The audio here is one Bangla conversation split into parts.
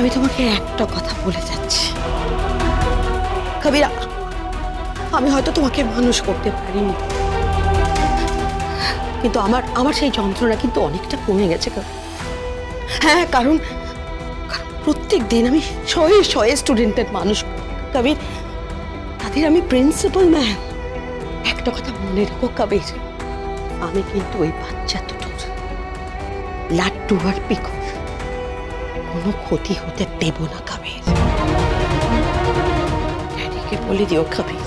আমি তোমাকে একটা কথা বলে যাচ্ছি কবিরা, আমি হয়তো তোমাকে মানুষ করতে পারিনি, কিন্তু আমার সেই যন্ত্রণা কিন্তু অনেকটা কমে গেছে। হ্যাঁ, কারণ প্রত্যেক দিন আমি শয়ে শয়ে স্টুডেন্টের মানুষ কবির, তাদের আমি প্রিন্সিপাল ম্যাম। একটা কথা মনে রেখো কবির, আমি কিন্তু ওই বাচ্চা দুটোর লাড্ডু আর পিকুর কোনো ক্ষতি হতে দেব না কবির। ড্যাডিকে বলে দিও কবির,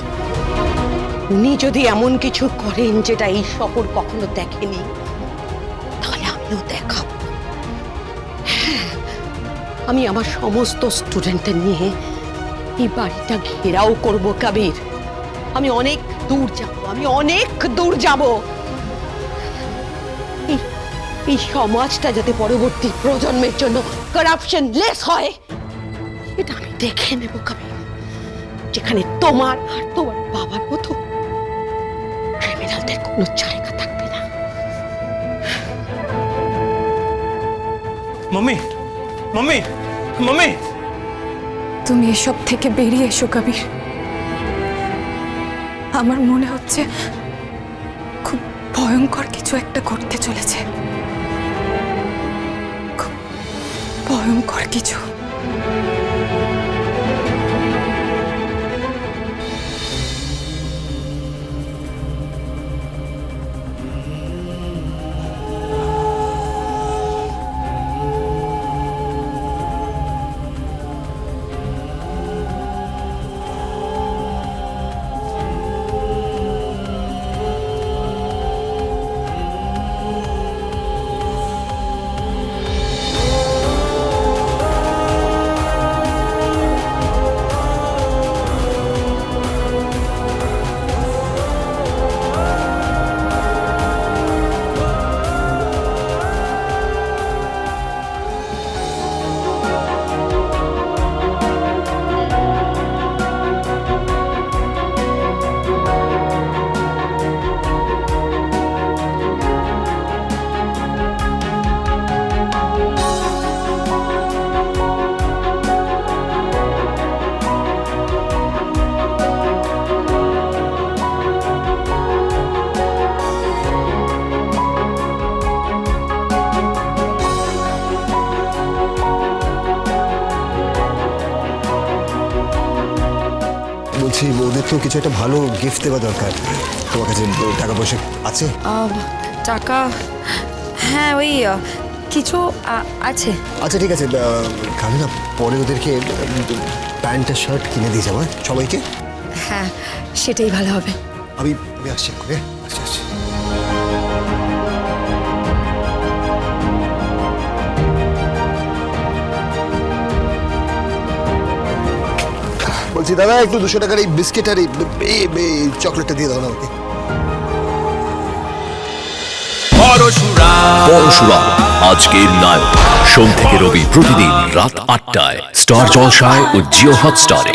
উনি যদি এমন কিছু করেন যেটা এই শহর কখনো দেখেনি, তাহলে আমিও দেখাবো। হ্যাঁ, আমি আমার সমস্ত স্টুডেন্টদের নিয়ে এই বাড়িটা ঘেরাও করব কবির। আমি অনেক দূর যাব, আমি অনেক দূর যাব। এই সমাজটা যাতে পরবর্তী প্রজন্মের জন্য কারাপশন লেস হয়, এটা আমি দেখে নেব কবির, যেখানে তোমার আর তোমার বাবার মতো ক্রিমিনালদের কোনো জায়গা থাকবে না। মাম্মি, মাম্মি, মাম্মি, তুমি এসব থেকে বেরিয়ে এসো কবির। আমার মনে হচ্ছে খুব ভয়ঙ্কর কিছু একটা ঘটতে চলেছে, খুব ভয়ঙ্কর কিছু। বলছি ওদের তো কিছু একটা ভালো গিফট দেওয়া দরকার, তোমার কাছে টাকা পয়সা আছে? টাকা, হ্যাঁ ওই কিছু আছে। আচ্ছা ঠিক আছে, কালে না পরে ওদেরকে প্যান্ট আর শার্ট কিনে দিয়ে যাবো সবাইকে। হ্যাঁ, সেটাই ভালো হবে। আমি আসছি করে আসছি। বলছি দাদা, একটু 200 টাকার এই বিস্কিট আর এই চকলেটটা দিয়ে দাও না আমাকে। পরশুরাম আজকের নায়ক, সোম থেকে রবি প্রতিদিন রাত 8টায় স্টার জলসায় ও জিও হটস্টারে।